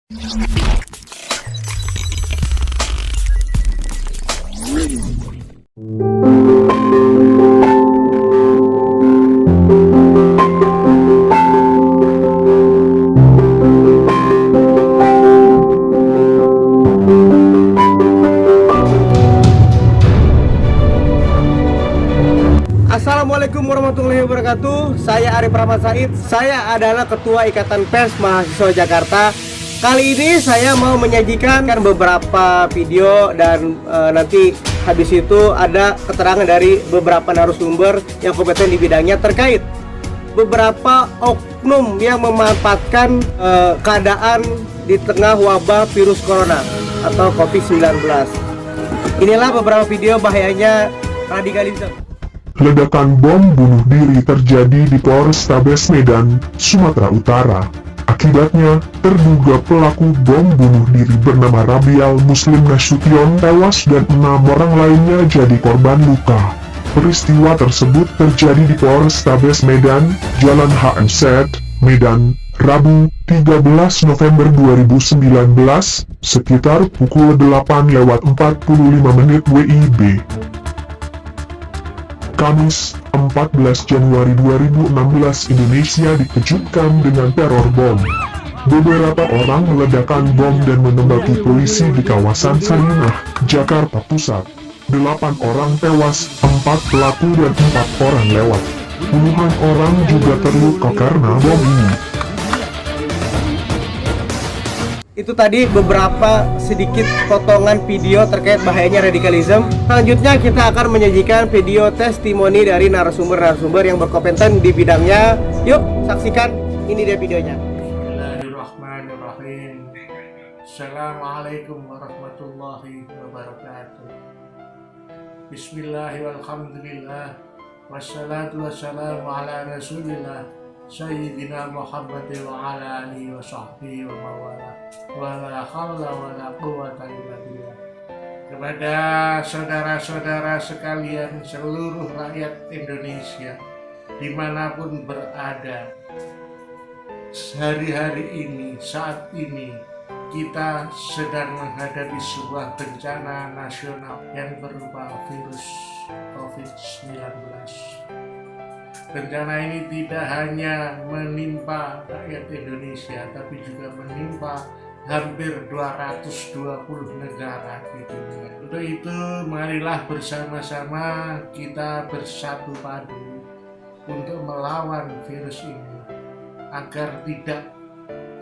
Assalamualaikum warahmatullahi wabarakatuh. Saya Arif Rahmat Said. Saya adalah Ketua Ikatan Pers Mahasiswa Jakarta. Kali ini saya mau menyajikan beberapa video dan nanti habis itu ada keterangan dari beberapa narasumber yang kompeten di bidangnya terkait beberapa oknum yang memanfaatkan keadaan di tengah wabah virus corona atau COVID-19. Inilah beberapa video bahayanya radikalisme. Ledakan bom bunuh diri terjadi di Polrestabes Medan, Sumatera Utara. Akibatnya, terduga pelaku bom bunuh diri bernama Rabial Muslim Nasution tewas dan 6 orang lainnya jadi korban luka. Peristiwa tersebut terjadi di Polrestabes Medan, Jalan HMZ, Medan, Rabu, 13 November 2019, sekitar pukul 8:45 WIB. Kamis, 14 Januari 2016 Indonesia dikejutkan dengan teror bom. Beberapa orang meledakkan bom dan menembaki polisi di kawasan Sarinah, Jakarta Pusat. 8 orang tewas, 4 pelaku dan 4 orang lewat. Puluhan orang juga terluka karena bom ini. Itu tadi beberapa sedikit potongan video terkait bahayanya radikalisme. Selanjutnya kita akan menyajikan video testimoni dari narasumber-narasumber yang berkompeten di bidangnya. Yuk saksikan, ini dia videonya. Bismillahirrahmanirrahim. Assalamualaikum warahmatullahi wabarakatuh. Bismillahirrahmanirrahim. Wassalatu wassalamu ala rasulillah Sayyidina Muhammad wa ala alihi wa sahbihi wa mawala wa la hawla wa la quwwata illa billah. Kepada saudara-saudara sekalian seluruh rakyat Indonesia dimanapun berada, hari-hari ini, saat ini kita sedang menghadapi sebuah bencana nasional yang berupa virus COVID-19. Bencana ini tidak hanya menimpa rakyat Indonesia, tapi juga menimpa hampir 220 negara di dunia. Untuk itu, marilah bersama-sama kita bersatu padu untuk melawan virus ini, agar tidak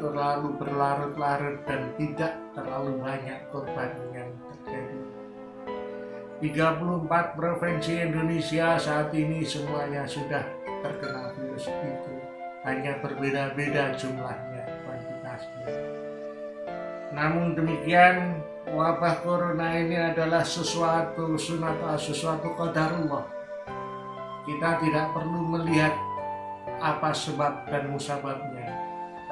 terlalu berlarut-larut dan tidak terlalu banyak korban yang terjadi. 34 provinsi Indonesia saat ini semuanya sudah terkena virus itu, hanya berbeda-beda jumlahnya, kuantitasnya. Namun demikian, wabah corona ini adalah sesuatu sunat, sesuatu qadarullah. Kita tidak perlu melihat apa sebab dan musababnya,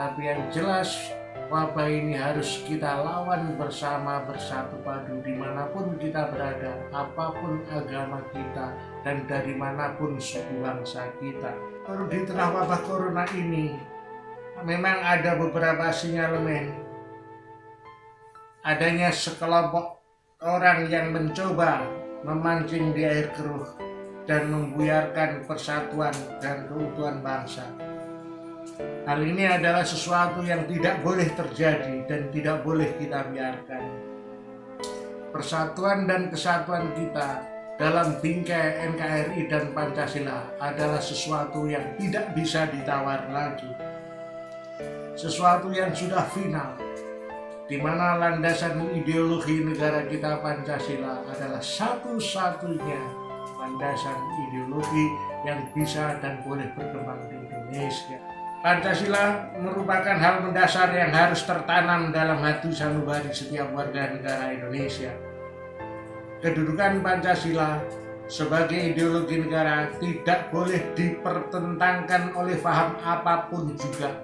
tapi yang jelas wabah ini harus kita lawan bersama, bersatu padu dimanapun kita berada, apapun agama kita, dan dari manapun suku bangsa kita. Di tengah wabah corona ini, memang ada beberapa sinyalemen. Adanya sekelompok orang yang mencoba memancing di air keruh dan membuyarkan persatuan dan keutuhan bangsa. Hal ini adalah sesuatu yang tidak boleh terjadi dan tidak boleh kita biarkan. Persatuan dan kesatuan kita dalam bingkai NKRI dan Pancasila adalah sesuatu yang tidak bisa ditawar lagi. Sesuatu yang sudah final, di mana landasan ideologi negara kita Pancasila adalah satu-satunya landasan ideologi yang bisa dan boleh berkembang di Indonesia. Pancasila merupakan hal mendasar yang harus tertanam dalam hati sanubari setiap warga negara Indonesia. Kedudukan Pancasila sebagai ideologi negara tidak boleh dipertentangkan oleh paham apapun juga.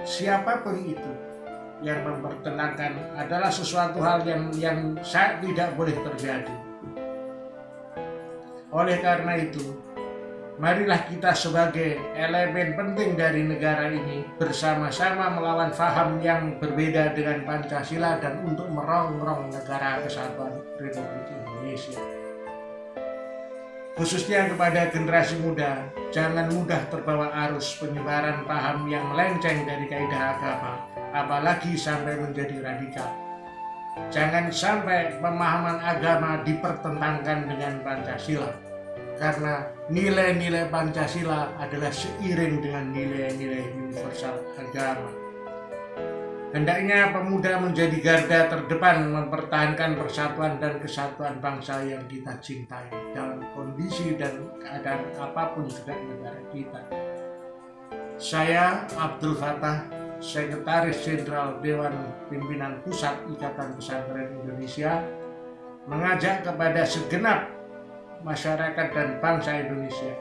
Siapapun itu yang mempertentangkan adalah sesuatu hal yang tidak boleh terjadi. Oleh karena itu, marilah kita sebagai elemen penting dari negara ini bersama-sama melawan paham yang berbeda dengan Pancasila dan untuk merongrong negara kesatuan Republik Indonesia. Khususnya kepada generasi muda, jangan mudah terbawa arus penyebaran paham yang melenceng dari kaidah agama, apalagi sampai menjadi radikal. Jangan sampai pemahaman agama dipertentangkan dengan Pancasila, karena nilai-nilai Pancasila adalah seiring dengan nilai-nilai universal agama. Hendaknya pemuda menjadi garda terdepan mempertahankan persatuan dan kesatuan bangsa yang kita cintai dalam kondisi dan keadaan apapun juga negara kita. Saya Abdul Fattah, Sekretaris Jenderal Dewan Pimpinan Pusat Ikatan Pesantren Indonesia, mengajak kepada segenap masyarakat dan bangsa Indonesia,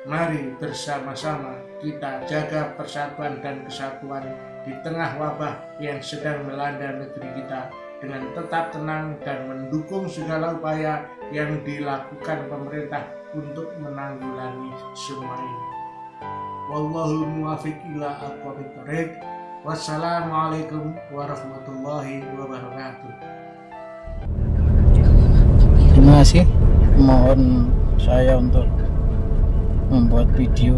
mari bersama-sama kita jaga persatuan dan kesatuan di tengah wabah yang sedang melanda negeri kita dengan tetap tenang dan mendukung segala upaya yang dilakukan pemerintah untuk menanggulangi semua ini. Wallahul muwaffiq ila aqwamit thoriq. Wassalamualaikum warahmatullahi wabarakatuh. Terima kasih. Mohon saya untuk membuat video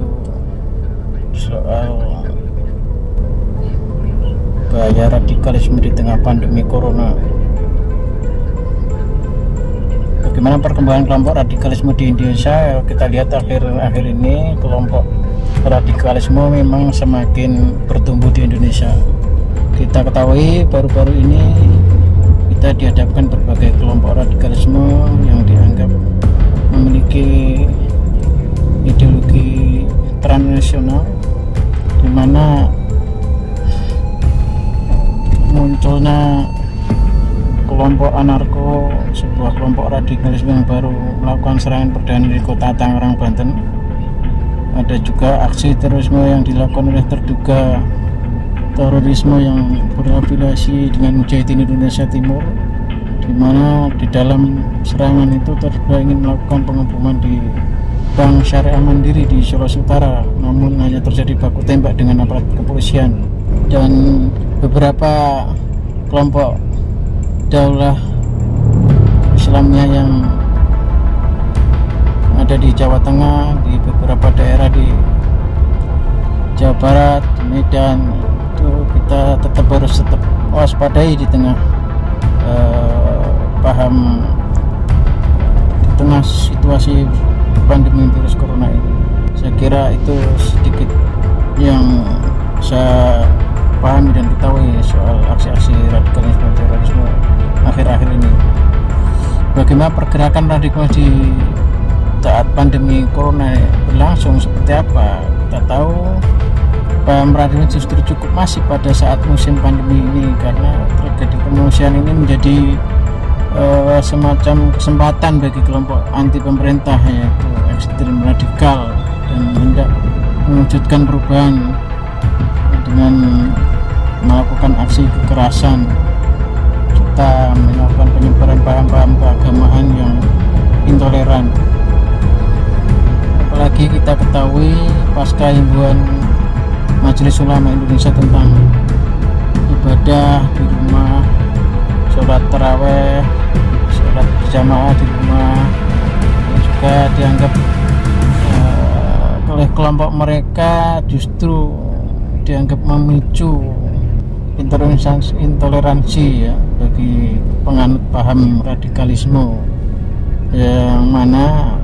soal bahaya radikalisme di tengah pandemi corona. Bagaimana perkembangan kelompok radikalisme di Indonesia? Kita lihat akhir-akhir ini kelompok radikalisme memang semakin bertumbuh di Indonesia. Kita ketahui baru-baru ini kita dihadapkan berbagai kelompok radikalisme yang dianggap memiliki ideologi transnasional, di mana munculnya kelompok anarko, sebuah kelompok radikalisme yang baru melakukan serangan perdana di kota Tangerang, Banten. Ada juga aksi terorisme yang dilakukan oleh terduga terorisme yang berafiliasi dengan Mujahidin Indonesia Timur, di mana di dalam serangan itu terduga ingin melakukan pengeboman di Bank Syariah Mandiri di Sulawesi Utara, namun hanya terjadi baku tembak dengan aparat kepolisian. Dan beberapa kelompok daulah Islamnya yang ada di Jawa Tengah, di beberapa daerah di Jawa Barat, di Medan, itu kita harus tetap waspadai di tengah di tengah situasi pandemi virus corona ini. Saya kira itu sedikit yang saya pahami dan ketahui soal aksi-aksi radikalisme terorisme akhir-akhir ini. Bagaimana pergerakan radikal di saat pandemi corona berlangsung seperti apa? Kita tahu paham radikal justru cukup masif pada saat musim pandemi ini, karena tragedi kemanusiaan ini menjadi semacam kesempatan bagi kelompok anti pemerintah, yaitu ekstrem radikal, dan hendak mewujudkan perubahan dengan melakukan aksi kekerasan serta melakukan penyebaran paham-paham keagamaan yang intoleran. Apalagi kita ketahui pasca himbauan Majelis Ulama Indonesia tentang ibadah di rumah, sholat taraweh, sholat berjamaah di rumah, yang juga dianggap oleh kelompok mereka justru dianggap memicu intoleransi ya bagi penganut paham radikalisme, yang mana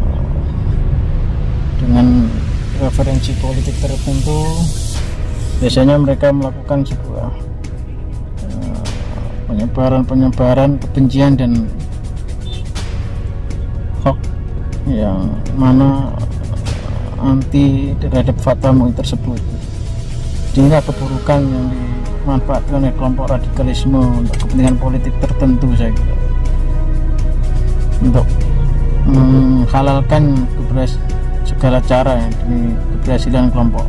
dengan referensi politik tertentu biasanya mereka melakukan sebuah penyebaran kebencian dan hoax yang mana anti terhadap fatwa MUI tersebut. Inilah keburukan yang dimanfaatkan oleh kelompok radikalisme untuk kepentingan politik tertentu, saya kira, untuk menghalalkan segala cara demi keberhasilan kelompok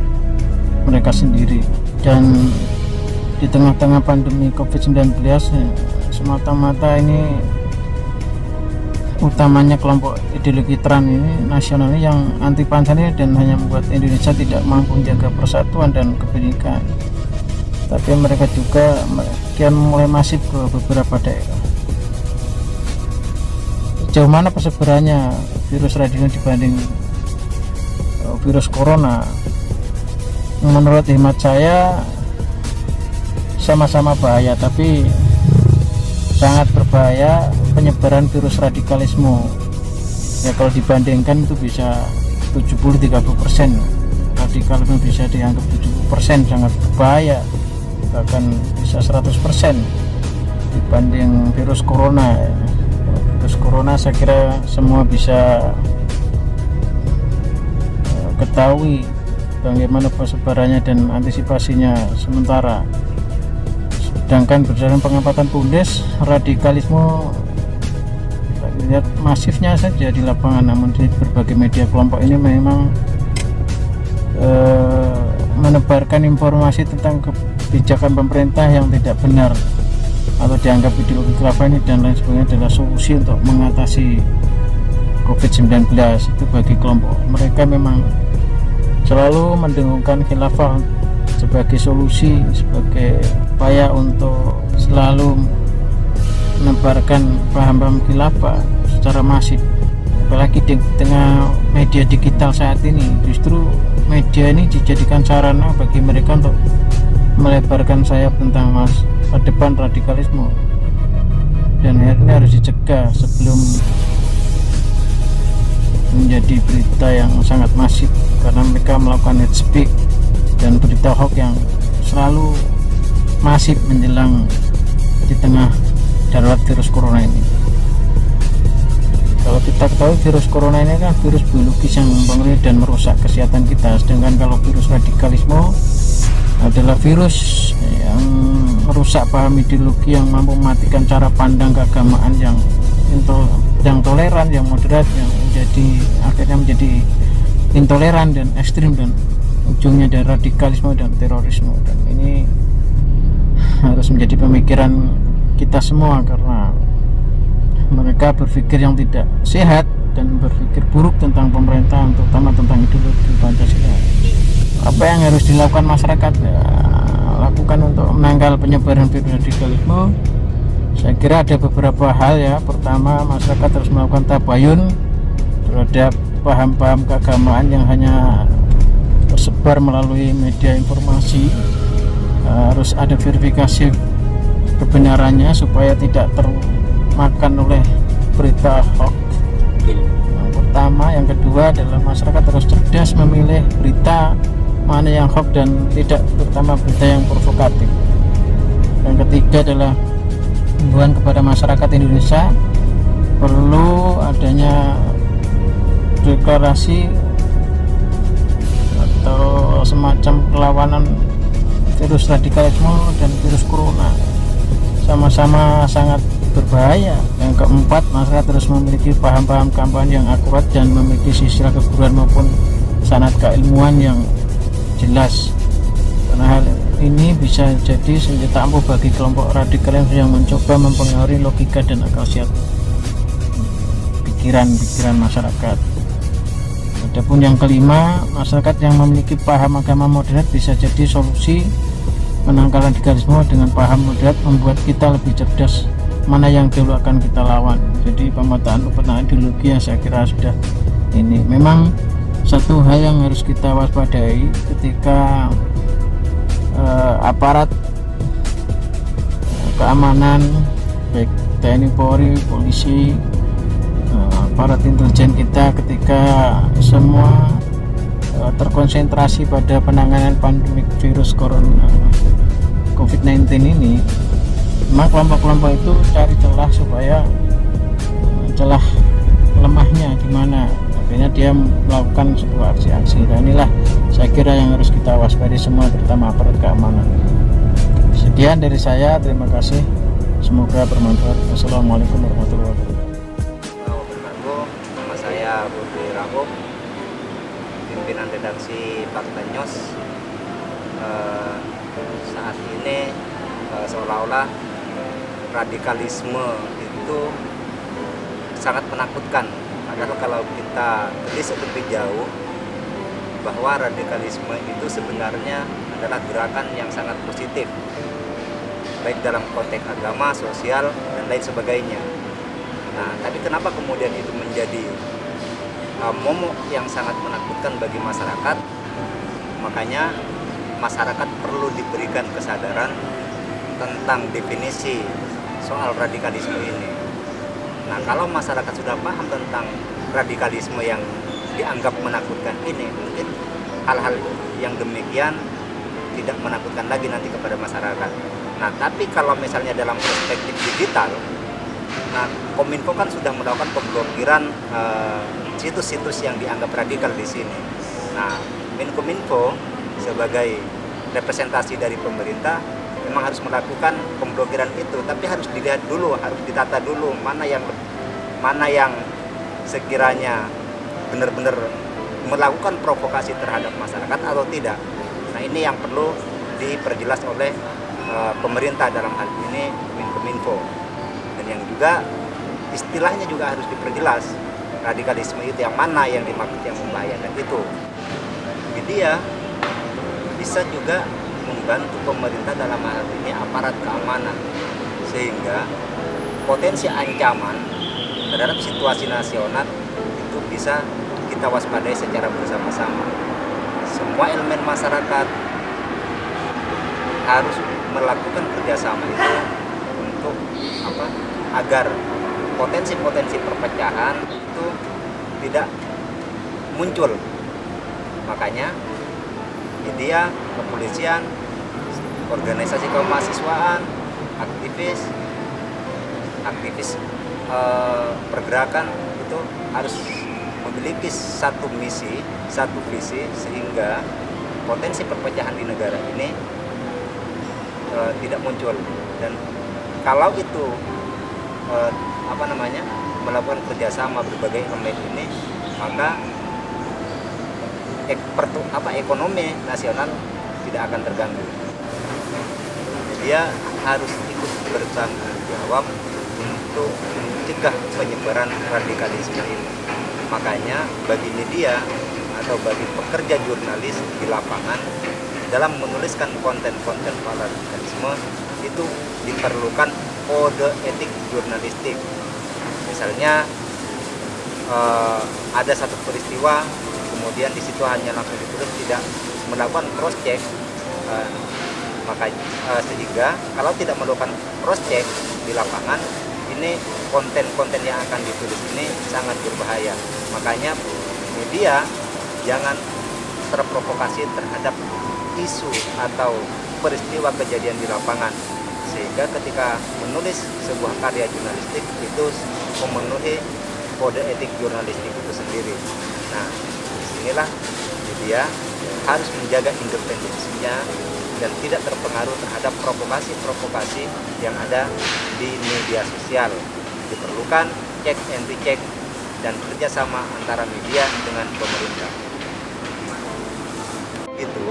mereka sendiri. Dan di tengah-tengah pandemi COVID-19 semata-mata ini utamanya kelompok ideologi Trans ini nasional ini yang anti Pancasila dan hanya membuat Indonesia tidak mampu menjaga persatuan dan kebinekaan. Tapi mereka juga kian mulai masif ke beberapa daerah. Sejauh mana persebarannya virus radikal dibanding virus corona? Menurut hemat saya sama-sama bahaya, tapi sangat berbahaya penyebaran virus radikalisme. Ya kalau dibandingkan itu bisa 70-30%, radikalisme bisa dianggap 70%, sangat berbahaya, bahkan bisa 100% dibanding virus corona. Virus corona saya kira semua bisa ketahui bagaimana persebarannya dan antisipasinya sementara. Sedangkan berdasarkan pengamatan Pundes, radikalisme lihat masifnya saja di lapangan, namun di berbagai media kelompok ini memang menebarkan informasi tentang kebijakan pemerintah yang tidak benar atau dianggap ideologi khilafah ini dan lain sebagainya adalah solusi untuk mengatasi COVID-19. Itu bagi kelompok mereka memang selalu mendengungkan khilafah sebagai solusi, sebagai upaya untuk selalu menebarkan paham-paham khilafah secara masif. Apalagi di tengah media digital saat ini, justru media ini dijadikan sarana bagi mereka untuk melebarkan sayap tentang masa depan radikalisme, dan ini harus dicegah sebelum menjadi berita yang sangat masif, karena mereka melakukan hate speak dan berita hoax yang selalu masif menjelang di tengah darurat virus corona ini. Kalau kita ketahui virus corona ini kan virus biologis yang mempengaruhi dan merusak kesehatan kita, sedangkan kalau virus radikalisme adalah virus yang merusak paham ideologi yang mampu mematikan cara pandang keagamaan yang toleran, yang moderat, yang akhirnya menjadi intoleran dan ekstrim, dan ujungnya dari radikalisme dan terorisme. Dan ini harus menjadi pemikiran kita semua, karena mereka berpikir yang tidak sehat dan berpikir buruk tentang pemerintah, terutama tentang ideologi Pancasila. Apa yang harus dilakukan masyarakat lakukan untuk menangkal penyebaran virus radikalisme? Saya kira ada beberapa hal ya. Pertama, masyarakat harus melakukan tabayun terhadap paham-paham keagamaan yang hanya tersebar melalui media informasi. Harus ada verifikasi kebenarannya supaya tidak termakan oleh berita hoax. Yang pertama. Yang kedua adalah masyarakat harus cerdas memilih berita mana yang hoax dan tidak, terutama berita yang provokatif. Yang ketiga adalah himbauan kepada masyarakat Indonesia, perlu adanya deklarasi atau semacam perlawanan virus radikalisme dan virus corona, sama-sama sangat berbahaya. Yang keempat, masyarakat harus memiliki paham-paham kampanye yang akurat dan memiliki sisi keguruan maupun sanad keilmuan yang jelas, karena hal ini bisa jadi senjata ampuh bagi kelompok radikal yang mencoba mempengaruhi logika dan akal sehat pikiran masyarakat. Adapun yang kelima, masyarakat yang memiliki paham agama moderat bisa jadi solusi menangkal radikalisme. Dengan paham moderat membuat kita lebih cerdas mana yang dulu akan kita lawan. Jadi pemetaan ideologi yang saya kira sudah ini memang satu hal yang harus kita waspadai ketika aparat keamanan baik TNI, Polri, polisi, aparat intelijen kita, ketika semua terkonsentrasi pada penanganan pandemi virus corona COVID-19 ini, memang kelompok-kelompok itu cari celah supaya celah lemahnya di mana, akhirnya dia melakukan sebuah aksi-aksi. Dan inilah saya kira yang harus kita waspadai semua, terutama aparat keamanan. Sekian dari saya, terima kasih, semoga bermanfaat. Wassalamualaikum warahmatullahi wabarakatuh. Nama saya Budi Rahub, pimpinan redaksi Fakta News. Saat ini seolah-olah radikalisme itu sangat menakutkan. Padahal kalau kita telisik lebih jauh, bahwa radikalisme itu sebenarnya adalah gerakan yang sangat positif, baik dalam konteks agama, sosial, dan lain sebagainya. Nah, tapi kenapa kemudian itu menjadi momok yang sangat menakutkan bagi masyarakat? Makanya masyarakat perlu diberikan kesadaran tentang definisi soal radikalisme ini. Nah, kalau masyarakat sudah paham tentang radikalisme yang dianggap menakutkan ini, mungkin hal-hal yang demikian tidak menakutkan lagi nanti kepada masyarakat. Nah, tapi kalau misalnya dalam perspektif digital, nah, Kominfo kan sudah melakukan pemblokiran situs-situs yang dianggap radikal di sini. Nah, Menkominfo sebagai representasi dari pemerintah memang harus melakukan pemblokiran itu, tapi harus dilihat dulu, harus ditata dulu mana yang sekiranya benar-benar melakukan provokasi terhadap masyarakat atau tidak. Nah, ini yang perlu diperjelas oleh pemerintah, dalam hal ini Menkominfo, dan yang juga istilahnya juga harus diperjelas. Radikalisme itu yang mana yang dimaksud yang membahayakan itu. Media bisa juga membantu pemerintah dalam hal ini aparat keamanan, sehingga potensi ancaman terhadap situasi nasional itu bisa kita waspadai secara bersama-sama. Semua elemen masyarakat harus melakukan kerjasama itu untuk agar potensi-potensi perpecahan itu tidak muncul. Makanya media, kepolisian, organisasi kemahasiswaan, aktivis pergerakan itu harus memiliki satu misi, satu visi, sehingga potensi perpecahan di negara ini tidak muncul. Dan kalau itu melakukan kerjasama berbagai elemen ini, maka ekonomi nasional tidak akan terganggu. Dia harus ikut bertanggung jawab untuk mencegah penyebaran radikalisme ini. Makanya bagi media atau bagi pekerja jurnalis di lapangan, dalam menuliskan konten-konten radikalisme itu diperlukan kode etik jurnalistik. Misalnya ada satu peristiwa, kemudian di situ hanya langsung ditulis, tidak melakukan cross check, sehingga kalau tidak melakukan cross check di lapangan, ini konten-konten yang akan ditulis ini sangat berbahaya. Makanya media jangan terprovokasi terhadap isu atau peristiwa kejadian di lapangan, sehingga ketika menulis sebuah karya jurnalistik itu memenuhi kode etik jurnalistik itu sendiri. Nah, disinilah media harus menjaga independensinya dan tidak terpengaruh terhadap provokasi-provokasi yang ada di media sosial. Diperlukan check and recheck dan kerjasama antara media dengan pemerintah. Itu.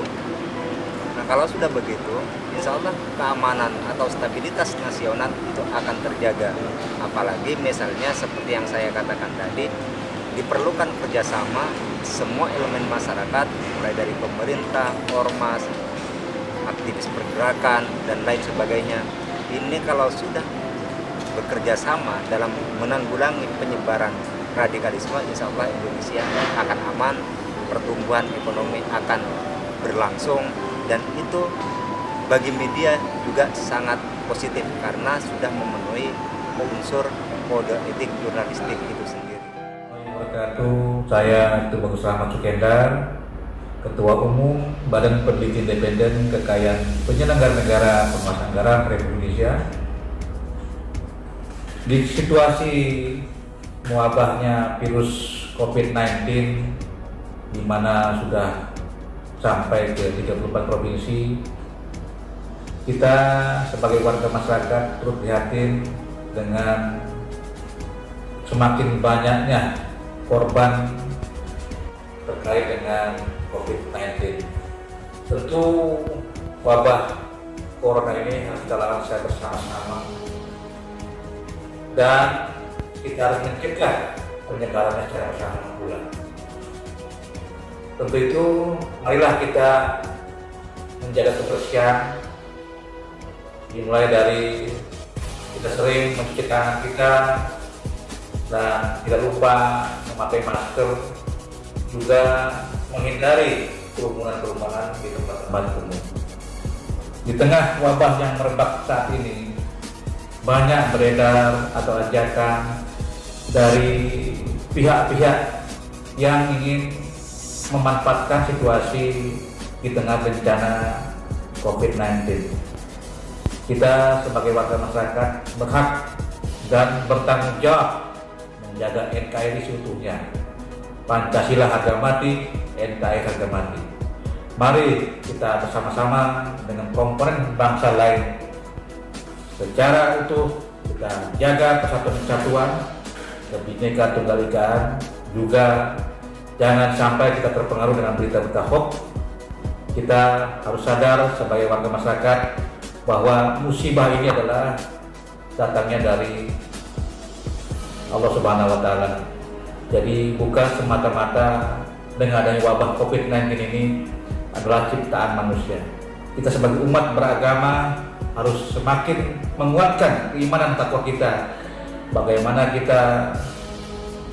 Nah, kalau sudah begitu, insya Allah keamanan atau stabilitas nasional itu akan terjaga. Apalagi misalnya seperti yang saya katakan tadi, diperlukan kerjasama semua elemen masyarakat, mulai dari pemerintah, ormas, aktivis pergerakan, dan lain sebagainya. Ini kalau sudah bekerja sama dalam menanggulangi penyebaran radikalisme, insya Allah Indonesia akan aman, pertumbuhan ekonomi akan berlangsung, dan itu bagi media juga sangat positif karena sudah memenuhi unsur kode etik jurnalistik itu sendiri. Saya Tubagus Rahmat Sukendar, Ketua Umum Badan Peneliti Independen Kekayaan Penyelenggara Negara Pengawas Anggaran Republik Indonesia. Di situasi mewabahnya virus COVID-19 di mana sudah sampai ke 34 provinsi, kita sebagai warga masyarakat turut prihatin dengan semakin banyaknya korban terkait dengan COVID-19. Tentu wabah corona ini harus kita lawan secara bersama-sama, dan kita harus mencegah penyebarannya secara bersama pula. Tentu itu, marilah kita menjaga kebersihan, dimulai dari kita sering mencuci tangan kita dan tidak lupa memakai masker, juga menghindari kerumunan-kerumunan di tempat-tempat umum. Di tengah wabah yang merebak saat ini, banyak beredar atau ajakan dari pihak-pihak yang ingin memanfaatkan situasi di tengah bencana COVID-19. Kita sebagai warga masyarakat berhak dan bertanggung jawab menjaga NKRI seutuhnya. Pancasila harga mati, NKRI harga mati. Mari kita bersama-sama dengan komponen bangsa lain secara utuh kita jaga persatuan kesatuan, Bhinneka Tunggal Ika, juga jangan sampai kita terpengaruh dengan berita-berita hoax. Kita harus sadar sebagai warga masyarakat bahwa musibah ini adalah datangnya dari Allah Subhanahu wa Ta'ala. Jadi bukan semata-mata dengan adanya wabah COVID-19 ini adalah ciptaan manusia. Kita sebagai umat beragama harus semakin menguatkan keimanan takwa kita. Bagaimana kita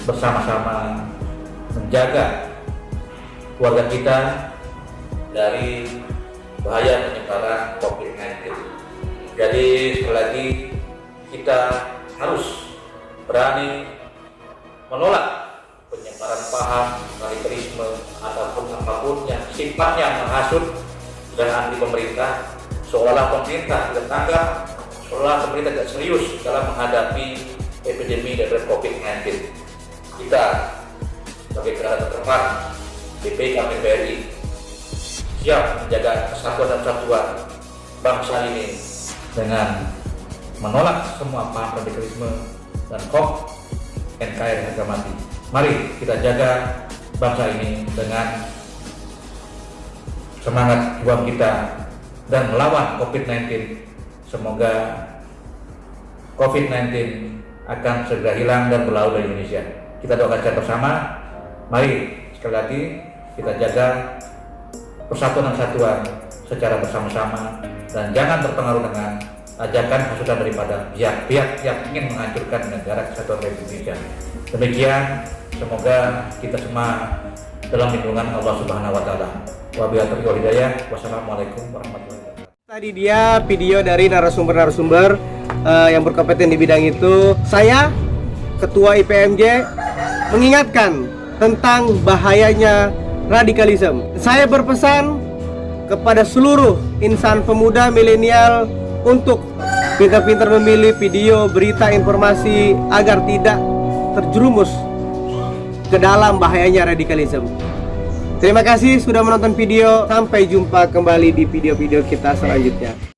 bersama-sama menjaga keluarga kita dari bahaya penyebaran COVID-19. Jadi sekali lagi kita harus berani menolak penyebaran paham, radikalisme ataupun apapun yang sifatnya menghasut dan anti pemerintah, seolah pemerintah tidak tanggap, seolah pemerintah tidak serius dalam menghadapi epidemi dari COVID-19. Kita sebagai garda terdepan DPI KPPRI siap menjaga kesatuan dan kesatuan bangsa ini dengan menolak semua paham radikalisme dan hoax NKRI harga mati. Mari kita jaga bangsa ini dengan semangat juang kita dan melawan COVID-19. Semoga COVID-19 akan segera hilang dan berlalu dari Indonesia. Kita doakan secara bersama. Mari sekali lagi kita jaga persatuan dan kesatuan secara bersama-sama dan jangan terpengaruh dengan ajakan hasutan daripada pihak-pihak yang ingin menghancurkan negara kesatuan Republik Indonesia. Demikian, semoga kita semua dalam lindungan Allah Subhanahu wa Ta'ala. Wabillahi taufiq wal hidayah. Wassalamualaikum warahmatullahi wabarakatuh. Tadi dia video dari narasumber-narasumber yang berkompeten di bidang itu. Saya, Ketua IPMJ, mengingatkan tentang bahayanya radikalisme. Saya berpesan kepada seluruh insan pemuda milenial untuk pintar-pintar memilih video, berita, informasi agar tidak terjerumus ke dalam bahayanya radikalisme. Terima kasih sudah menonton video. Sampai jumpa kembali di video-video kita selanjutnya.